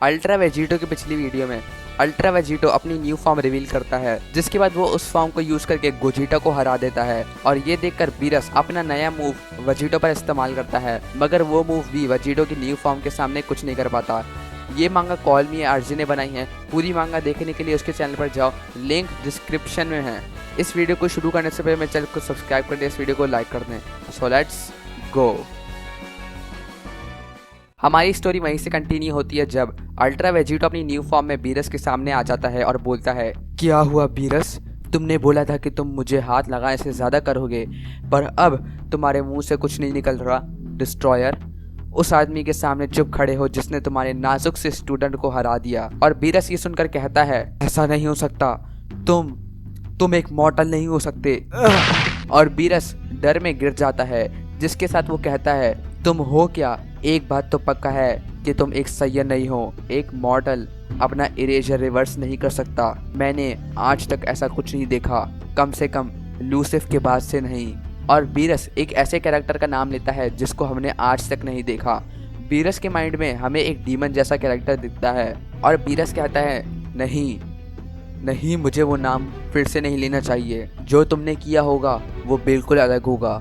Ultra Vegito की पिछली video में अल्ट्रा वेजिटो अपनी न्यू फॉर्म रिवील करता है, जिसके बाद वो उस फॉर्म को यूज करके गोजिटा को हरा देता है। और ये देखकर बीरस अपना नया मूव वेजिटो पर इस्तेमाल करता है, मगर वो मूव भी वेजिटो की न्यू फॉर्म के सामने कुछ नहीं कर पाता। ये मांगा कॉल मी आरजी ने बनाई है। पूरी मांगा देखने के लिए उसके चैनल पर जाओ, लिंक डिस्क्रिप्शन में है। इस वीडियो को शुरू करने से पहले मेरे चैनल को सब्सक्राइब कर दें, इस वीडियो को लाइक कर दें। So let's go. हमारी स्टोरी वहीं से कंटिन्यू होती है जब अल्ट्रा वेजिटो अपनी न्यू फॉर्म में बीरस के सामने आ जाता है और बोलता है, क्या हुआ बीरस, तुमने बोला था कि तुम मुझे हाथ लगाने से ज़्यादा करोगे, पर अब तुम्हारे मुंह से कुछ नहीं निकल रहा। डिस्ट्रॉयर, उस आदमी के सामने चुप खड़े हो जिसने तुम्हारे नाजुक से स्टूडेंट को हरा दिया। और बीरस ये सुनकर कहता है, ऐसा नहीं हो सकता, तुम एक मॉर्टल नहीं हो सकते। और बीरस डर में गिर जाता है, जिसके साथ वो कहता है, तुम हो क्या? एक बात तो पक्का है कि तुम एक सैयद नहीं हो। एक मॉर्टल अपना इरेजर रिवर्स नहीं कर सकता। मैंने आज तक ऐसा कुछ नहीं देखा, कम से कम लूसिफ के बाद से नहीं। और बीरस एक ऐसे कैरेक्टर का नाम लेता है जिसको हमने आज तक नहीं देखा। बीरस के माइंड में हमें एक डीमन जैसा कैरेक्टर दिखता है और बीरस कहता है, नहीं, मुझे वो नाम फिर से नहीं लेना चाहिए। जो तुमने किया होगा वो बिल्कुल अलग होगा।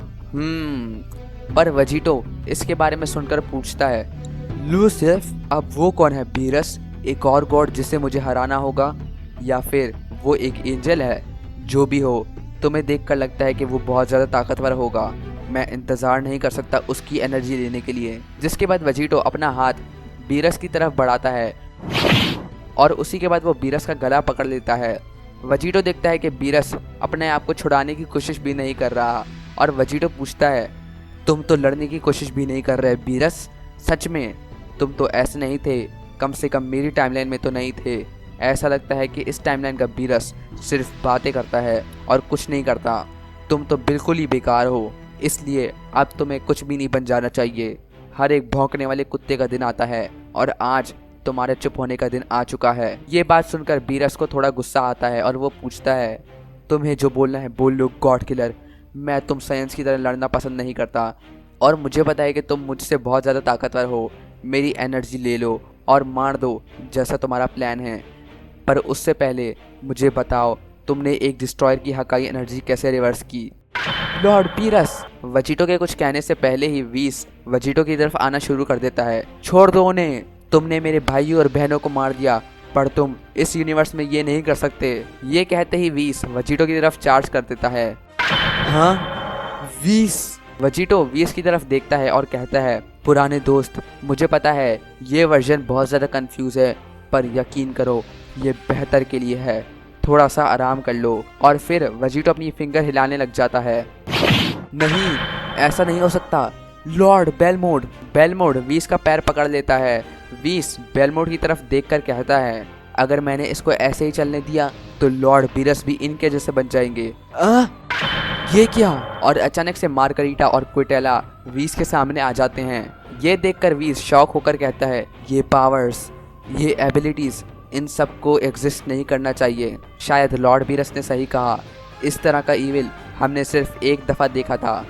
पर वेजिटो इसके बारे में सुनकर पूछता है, लूसिफ, अब वो कौन है बीरस? एक और गॉड जिसे मुझे हराना होगा, या फिर वो एक एंजल है? जो भी हो, तुम्हें देखकर लगता है कि वो बहुत ज़्यादा ताकतवर होगा। मैं इंतज़ार नहीं कर सकता उसकी एनर्जी लेने के लिए। जिसके बाद वेजिटो अपना हाथ बीरस की तरफ बढ़ाता है और उसी के बाद वो बीरस का गला पकड़ लेता है। वेजिटो देखता है कि बीरस अपने आप को छुड़ाने की कोशिश भी नहीं कर रहा और वेजिटो पूछता है, तुम तो लड़ने की कोशिश भी नहीं कर रहे बीरस? सच में तुम तो ऐसे नहीं थे, कम से कम मेरी टाइमलाइन में तो नहीं थे। ऐसा लगता है कि इस टाइमलाइन का बीरस सिर्फ बातें करता है और कुछ नहीं करता। तुम तो बिल्कुल ही बेकार हो, इसलिए अब तुम्हें कुछ भी नहीं बन जाना चाहिए। हर एक भौंकने वाले कुत्ते का दिन आता है और आज तुम्हारे चुप होने का दिन आ चुका है। ये बात सुनकर बीरस को थोड़ा गुस्सा आता है और वो पूछता है, तुम्हें जो बोलना है बोल लो गॉड किलर। मैं तुम साइंस की तरह लड़ना पसंद नहीं करता और मुझे पता है कि तुम मुझसे बहुत ज़्यादा ताकतवर हो। मेरी एनर्जी ले लो और मार दो जैसा तुम्हारा प्लान है, पर उससे पहले मुझे बताओ, तुमने एक डिस्ट्रॉयर की हकाई एनर्जी कैसे रिवर्स की? लॉर्ड बीरस, वेजिटो के कुछ कहने से पहले ही वीस वेजिटो की तरफ आना शुरू कर देता है। छोड़ दो उन्हें, तुमने मेरे भाइयों और बहनों को मार दिया, पर तुम इस यूनिवर्स में ये नहीं कर सकते। ये कहते ही वीस वेजिटो की तरफ चार्ज कर देता है। हाँ, वेजिटो वीस की तरफ देखता है और कहता है, पुराने दोस्त, मुझे पता है ये वर्जन बहुत ज़्यादा कंफ्यूज है, पर यकीन करो ये बेहतर के लिए है। थोड़ा सा आराम कर लो। और फिर वेजिटो अपनी फिंगर हिलाने लग जाता है। नहीं, ऐसा नहीं हो सकता। लॉर्ड बेलमोड वीस का पैर पकड़ लेता है। वीस बेलमोड की तरफ देखकर कहता है, अगर मैंने इसको ऐसे ही चलने दिया तो लॉर्ड बीरस भी इनके जैसे बन जाएंगे। ये क्या? और अचानक से मार्गरीटा और क्विटेला वीस के सामने आ जाते हैं। ये देखकर वीस शॉक होकर कहता है, ये पावर्स, ये एबिलिटीज़, इन सब को एग्जिस्ट नहीं करना चाहिए। शायद लॉर्ड बीरस ने सही कहा, इस तरह का इविल हमने सिर्फ एक दफ़ा देखा था।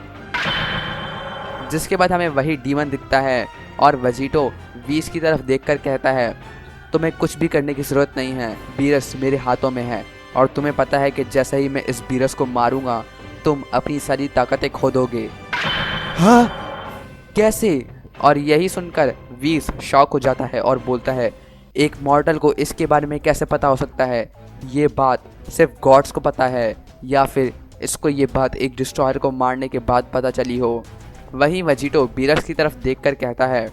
जिसके बाद हमें वही डीमन दिखता है और वेजिटो वीस की तरफ देखकर कहता है, तुम्हें कुछ भी करने की ज़रूरत नहीं है, बीरस मेरे हाथों में है। और तुम्हें पता है कि जैसे ही मैं इस बीरस को मारूंगा तुम अपनी सारी ताकतें खो दोगे। हाँ, कैसे? और यही सुनकर वीस शॉक हो जाता है और बोलता है, एक मॉर्टल को इसके बारे में कैसे पता हो सकता है? ये बात सिर्फ गॉड्स को पता है, या फिर इसको ये बात एक डिस्ट्रॉयर को मारने के बाद पता चली हो। वहीं वेजिटो बीरस की तरफ देखकर कहता है,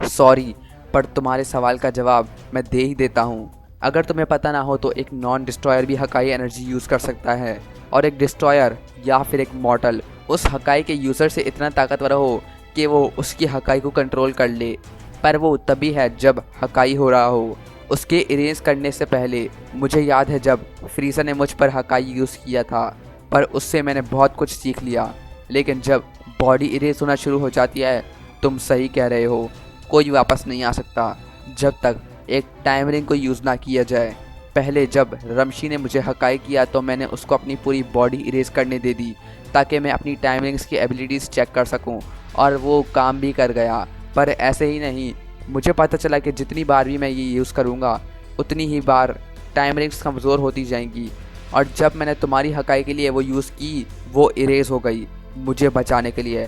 सॉरी, पर तुम्हारे सवाल का जवाब मैं दे ही देता हूँ। अगर तुम्हें पता ना हो तो एक नॉन डिस्ट्रॉयर भी हकाई एनर्जी यूज़ कर सकता है, और एक डिस्ट्रॉयर या फिर एक मॉर्टल उस हकाई के यूज़र से इतना ताकतवर हो कि वो उसकी हकाई को कंट्रोल कर ले, पर वो तभी है जब हकाई हो रहा हो। उसके इरेज करने से पहले मुझे याद है जब फ्रीज़र ने मुझ पर हकाई यूज़ किया था, पर उससे मैंने बहुत कुछ सीख लिया। लेकिन जब बॉडी इरेज होना शुरू हो जाती है, तुम सही कह रहे हो, कोई वापस नहीं आ सकता जब तक एक टाइम रिंग को यूज़ ना किया जाए। पहले जब रमशी ने मुझे हकाई किया तो मैंने उसको अपनी पूरी बॉडी इरेज करने दे दी ताकि मैं अपनी टाइम रिंग्स की एबिलिटीज़ चेक कर सकूं, और वो काम भी कर गया। पर ऐसे ही नहीं, मुझे पता चला कि जितनी बार भी मैं ये यूज़ करूँगा उतनी ही बार टाइम रिंग्स कमज़ोर होती जाएंगी, और जब मैंने तुम्हारी हकाई के लिए वो यूज़ की वो इरेज हो गई मुझे बचाने के लिए।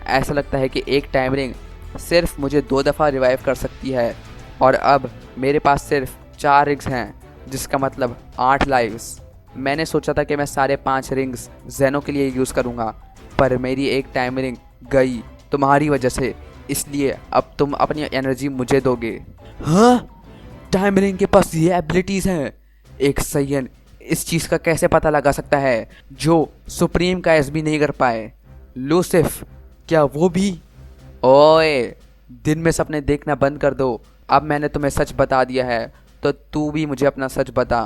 ऐसा लगता है कि एक टाइम रिंग सिर्फ मुझे 2 दफ़ा रिवाइव कर सकती है, और अब मेरे पास सिर्फ 4 रिंग्स हैं, जिसका मतलब 8 लाइव्स। मैंने सोचा था कि मैं सारे 5 रिंग्स जेनो के लिए यूज़ करूँगा, पर मेरी एक टाइम रिंग गई तुम्हारी वजह से, इसलिए अब तुम अपनी एनर्जी मुझे दोगे। हाँ, टाइम रिंग के पास ये एबिलिटीज़ हैं। एक सैयन इस चीज़ का कैसे पता लगा सकता है जो सुप्रीम का एस भी नहीं कर पाए? लूसिफ, क्या वो भी? ओए, दिन में सपने देखना बंद कर दो। अब मैंने तुम्हें सच बता दिया है तो तू भी मुझे अपना सच बता,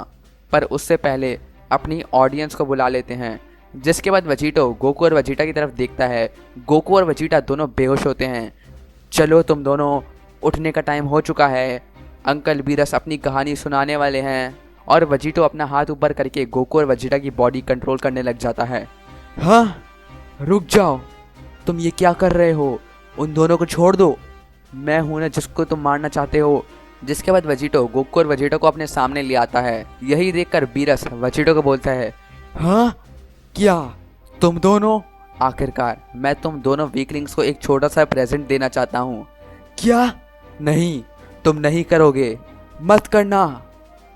पर उससे पहले अपनी ऑडियंस को बुला लेते हैं। जिसके बाद वेजिटो गोकू और वेजिटा की तरफ देखता है। गोकू और वेजिटा दोनों बेहोश होते हैं। चलो तुम दोनों, उठने का टाइम हो चुका है। अंकल बीरस अपनी कहानी सुनाने वाले हैं। और वेजिटो अपना हाथ ऊपर करके गोकू और वेजिटा की बॉडी कंट्रोल करने लग जाता है। हाँ, रुक जाओ, तुम ये क्या कर रहे हो? उन दोनों को छोड़ दो, मैं हूं ना जिसको तुम मारना चाहते हो। जिसके बाद वेजिटो गोकू और वेजिटा को अपने सामने ले आता है। यही देखकर बीरस वेजिटो को बोलता है, हाँ क्या तुम दोनों? आखिरकार मैं तुम दोनों वीकलिंग्स को एक छोटा सा प्रेजेंट देना चाहता हूँ। क्या? नहीं, तुम नहीं करोगे, मत करना।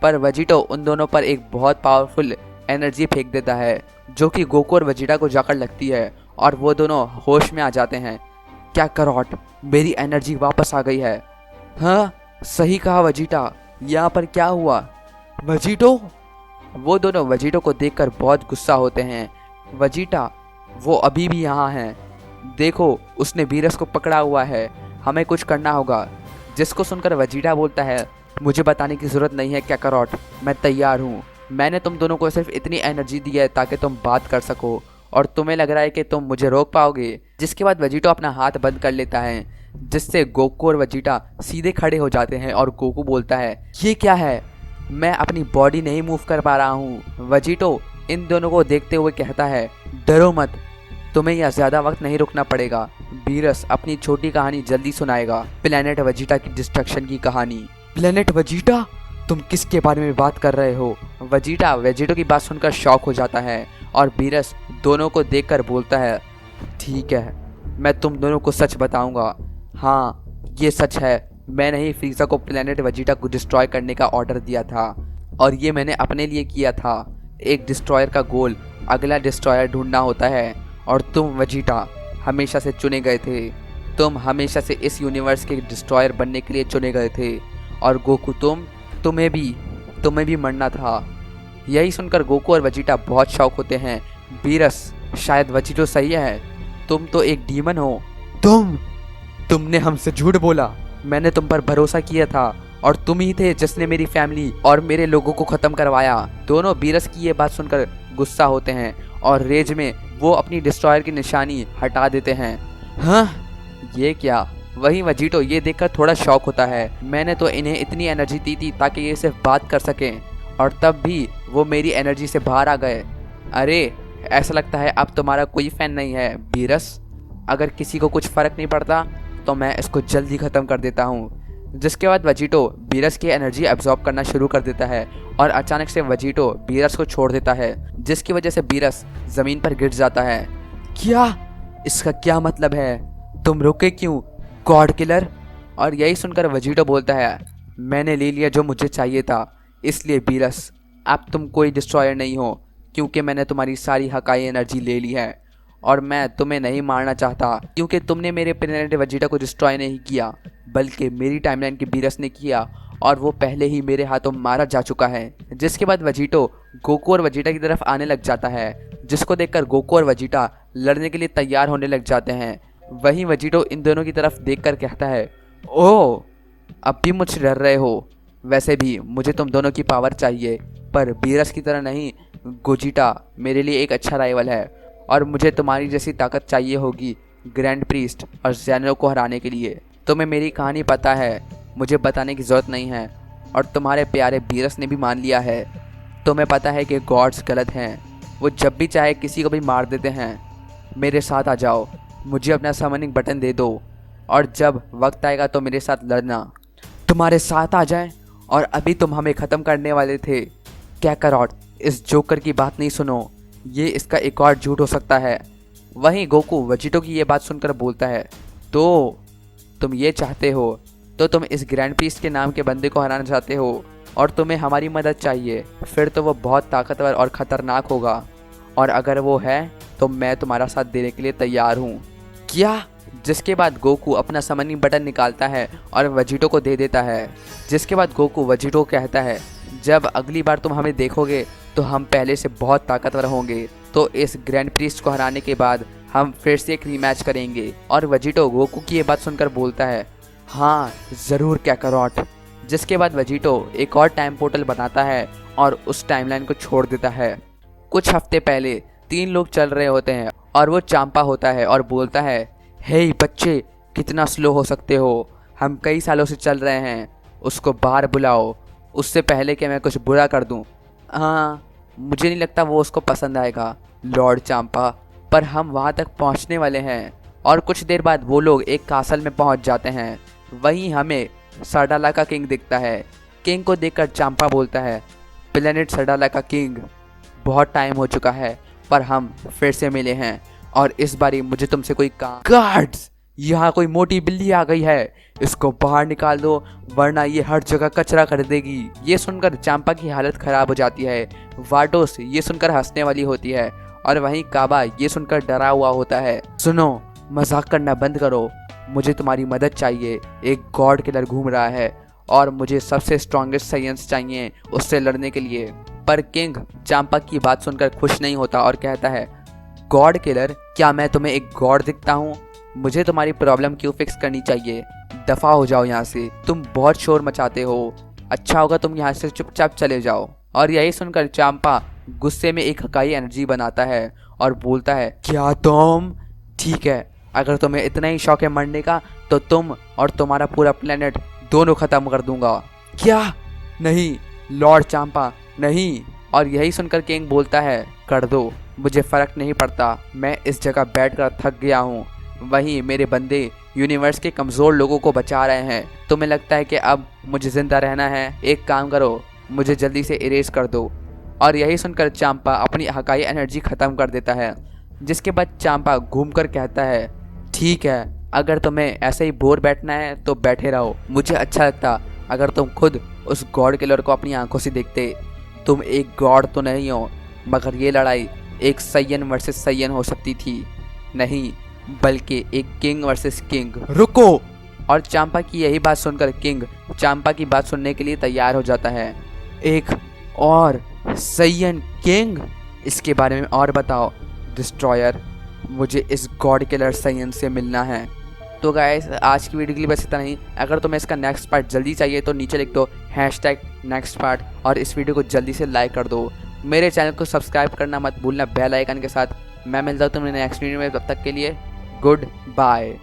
पर वेजिटो उन दोनों पर एक बहुत पावरफुल एनर्जी फेंक देता है, जो कि गोकू और वेजिटा को जाकर लगती है, और वो दोनों होश में आ जाते हैं। क्या करॉट, मेरी एनर्जी वापस आ गई है। हाँ, सही कहा वेजिटा, यहाँ पर क्या हुआ? वेजिटो? वो दोनों वेजिटो को देखकर बहुत गुस्सा होते हैं। वेजिटा, वो अभी भी यहाँ हैं। देखो, उसने बीरस को पकड़ा हुआ है, हमें कुछ करना होगा। जिसको सुनकर वेजिटा बोलता है, मुझे बताने की ज़रूरत नहीं है क्या करॉट, मैं तैयार हूँ। मैंने तुम दोनों को सिर्फ इतनी एनर्जी दी है ताकि तुम बात कर सको, और तुम्हें लग रहा है कि तुम मुझे रोक पाओगे। जिसके बाद वेजिटो अपना हाथ बंद कर लेता है, जिससे गोकू और वेजिटा सीधे खड़े हो जाते हैं। और गोकू बोलता है, ये क्या है? मैं अपनी बॉडी नहीं मूव कर पा रहा हूँ। वेजिटो इन दोनों को देखते हुए कहता है, डरो मत, तुम्हें यहाँ ज़्यादा वक्त नहीं रुकना पड़ेगा। बीरस अपनी छोटी कहानी जल्दी सुनाएगा, प्लेनेट वेजिटा की डिस्ट्रक्शन की कहानी। Planet Vegeta? तुम किसके बारे में बात कर रहे हो? वेजिटा वेजिटो की बात सुनकर शॉक हो जाता है, और बीरस दोनों को देखकर बोलता है, ठीक है, मैं तुम दोनों को सच बताऊंगा। हाँ, ये सच है, मैंने ही फ्रीज़ा को प्लेनेट वेजिटा को डिस्ट्रॉय करने का ऑर्डर दिया था, और ये मैंने अपने लिए किया था। एक डिस्ट्रॉयर का गोल अगला डिस्ट्रॉयर ढूंढना होता है, और तुम वेजिटा हमेशा से चुने गए थे। तुम हमेशा से इस यूनिवर्स के डिस्ट्रॉयर बनने के लिए चुने गए थे। और गोकू, तुम्हें भी मरना था। यही सुनकर गोकू और वेजिटा बहुत शौक होते हैं। बीरस, शायद वेजिटो सही है, तुम तो एक डीमन हो। तुमने हमसे झूठ बोला, मैंने तुम पर भरोसा किया था, और तुम ही थे जिसने मेरी फैमिली और मेरे लोगों को ख़त्म करवाया। दोनों बीरस की ये बात सुनकर गुस्सा होते हैं, और रेज में वो अपनी डिस्ट्रॉयर की निशानी हटा देते हैं। हाँ, ये क्या? वहीं वेजिटो ये देखकर थोड़ा शॉक होता है। मैंने तो इन्हें इतनी एनर्जी दी थी ताकि ये सिर्फ बात कर सकें, और तब भी वो मेरी एनर्जी से बाहर आ गए। अरे, ऐसा लगता है अब तुम्हारा कोई फ़ैन नहीं है बीरस। अगर किसी को कुछ फ़र्क नहीं पड़ता तो मैं इसको जल्दी ख़त्म कर देता हूँ। जिसके बाद वेजिटो बीरस की एनर्जी एब्जॉर्ब करना शुरू कर देता है, और अचानक से वेजिटो बीरस को छोड़ देता है, जिसकी वजह से बीरस ज़मीन पर गिर जाता है। क्या? इसका क्या मतलब है? तुम रुके क्यों, गॉड किलर? और यही सुनकर वेजिटो बोलता है, मैंने ले लिया जो मुझे चाहिए था, इसलिए बीरस अब तुम कोई डिस्ट्रॉयर नहीं हो, क्योंकि मैंने तुम्हारी सारी हकाई एनर्जी ले ली है। और मैं तुम्हें नहीं मारना चाहता, क्योंकि तुमने मेरे प्लेनेट वेजिटा को डिस्ट्रॉय नहीं किया, बल्कि मेरी टाइमलाइन की बीरस ने किया, और वो पहले ही मेरे हाथों मारा जा चुका है। जिसके बाद वेजिटो गोकू और वेजिटा की तरफ आने लग जाता है, जिसको देखकर गोकू और वेजिटा लड़ने के लिए तैयार होने लग जाते हैं। वहीं वेजिटो इन दोनों की तरफ देखकर कहता है, ओह, अब भी मुझसे डर रहे हो? वैसे भी मुझे तुम दोनों की पावर चाहिए, पर बीरस की तरह नहीं। गोजिटा मेरे लिए एक अच्छा राइवल है, और मुझे तुम्हारी जैसी ताकत चाहिए होगी ग्रैंड प्रीस्ट और ज़ेनो को हराने के लिए। तुम्हें मेरी कहानी पता है, मुझे बताने की ज़रूरत नहीं है, और तुम्हारे प्यारे बीरस ने भी मान लिया है। तुम्हें पता है कि गॉड्स गलत हैं, वो जब भी चाहे किसी को भी मार देते हैं। मेरे साथ आ जाओ, मुझे अपना समनिंग बटन दे दो। और जब वक्त आएगा तो मेरे साथ लड़ना। तुम्हारे साथ आ जाएं और अभी तुम हमें ख़त्म करने वाले थे। कैकरॉट, इस जोकर की बात नहीं सुनो, ये इसका एक और झूठ हो सकता है। वहीं गोकू वेजिटो की ये बात सुनकर बोलता है, तो तुम ये चाहते हो, तो तुम इस ग्रैंड प्रीस्ट के नाम के बंदे को हराना चाहते हो और तुम्हें हमारी मदद चाहिए। फिर तो वो बहुत ताकतवर और ख़तरनाक होगा, और अगर वो है तो मैं तुम्हारा साथ देने के लिए तैयार हूँ। क्या? जिसके बाद गोकू अपना समनिंग बटन निकालता है और वेजिटो को दे देता है। जिसके बाद गोकू वेजिटो को कहता है, जब अगली बार तुम हमें देखोगे तो हम पहले से बहुत ताकतवर होंगे, तो इस ग्रैंड प्रीस्ट को हराने के बाद हम फिर से एक रीमैच करेंगे। और वेजिटो गोकू की ये बात सुनकर बोलता है, हाँ ज़रूर कैकरॉट। जिसके बाद वेजिटो एक और टाइम पोर्टल बनाता है और उस टाइमलाइन को छोड़ देता है। कुछ हफ्ते पहले 3 लोग चल रहे होते हैं और वो चांपा होता है और बोलता है, हे बच्चे, कितना स्लो हो सकते हो, हम कई सालों से चल रहे हैं, उसको बाहर बुलाओ, उससे पहले कि मैं कुछ बुरा कर दूं। हाँ, मुझे नहीं लगता वो उसको पसंद आएगा लॉर्ड चांपा, पर हम वहाँ तक पहुँचने वाले हैं। और कुछ देर बाद वो लोग एक कासल में पहुँच जाते हैं। वहीं हमें सडाला का किंग दिखता है। किंग को देखकर चांपा बोलता है, प्लेनेट सडाला का किंग, बहुत टाइम हो चुका है पर हम फिर से मिले हैं और इस बारी मुझे तुमसे कोई काम। गार्ड्स, यहाँ कोई मोटी बिल्ली आ गई है, इसको बाहर निकाल दो वरना ये हर जगह कचरा कर देगी। ये सुनकर चांपा की हालत खराब हो जाती है। वाडोस ये सुनकर हंसने वाली होती है और वहीं काबा ये सुनकर डरा हुआ होता है। सुनो, मजाक करना बंद करो, मुझे तुम्हारी मदद चाहिए। एक गॉड किलर घूम रहा है और मुझे सबसे स्ट्रॉन्गेस्ट साइंस चाहिए उससे लड़ने के लिए। पर किंग चांपा की बात सुनकर खुश नहीं होता और कहता है, गॉड किलर, क्या मैं तुम्हें एक गॉड दिखता हूँ? मुझे तुम्हारी प्रॉब्लम क्यों फिक्स करनी चाहिए? दफा हो जाओ यहाँ से, तुम बहुत शोर मचाते हो। अच्छा होगा तुम यहाँ से चुपचाप चले जाओ। और यही सुनकर चांपा गुस्से में एक हकाई एनर्जी बनाता है और बोलता है, क्या तुम? ठीक है, अगर तुम्हें इतना ही शौक है मरने का तो तुम और तुम्हारा पूरा प्लेनेट दोनों ख़त्म कर दूंगा। क्या? नहीं लॉर्ड चांपा, नहीं। और यही सुनकर किंग बोलता है, कर दो, मुझे फ़र्क नहीं पड़ता, मैं इस जगह बैठकर थक गया हूँ। वहीं मेरे बंदे यूनिवर्स के कमज़ोर लोगों को बचा रहे हैं। तुम्हें लगता है कि अब मुझे ज़िंदा रहना है? एक काम करो, मुझे जल्दी से इरेज कर दो। और यही सुनकर चांपा अपनी हकाई एनर्जी ख़त्म कर देता है। जिसके बाद चांपा घूमकर कहता है, ठीक है, अगर तुम्हें ऐसे ही बोर बैठना है तो बैठे रहो। मुझे अच्छा लगता अगर तुम खुद उस गॉड किलर को अपनी आंखों से देखते। तुम एक गॉड तो नहीं हो, मगर ये लड़ाई एक सैयन वर्सेस सैयन हो सकती थी, नहीं बल्कि एक किंग वर्सेस किंग। रुको! और चांपा की यही बात सुनकर किंग चांपा की बात सुनने के लिए तैयार हो जाता है। एक और सैयन किंग? इसके बारे में और बताओ डिस्ट्रॉयर, मुझे इस गॉड किलर सैयन से मिलना है। तो गाइस, आज की वीडियो के लिए बस इतना ही। अगर तुम्हें इसका नेक्स्ट पार्ट जल्दी चाहिए तो नीचे लिख दो #नेक्स्ट पार्ट और इस वीडियो को जल्दी से लाइक कर दो। मेरे चैनल को सब्सक्राइब करना मत भूलना बेल आइकन के साथ। मैं मिलता हूँ तुम्हें नेक्स्ट वीडियो में, तब तक के लिए गुड बाय।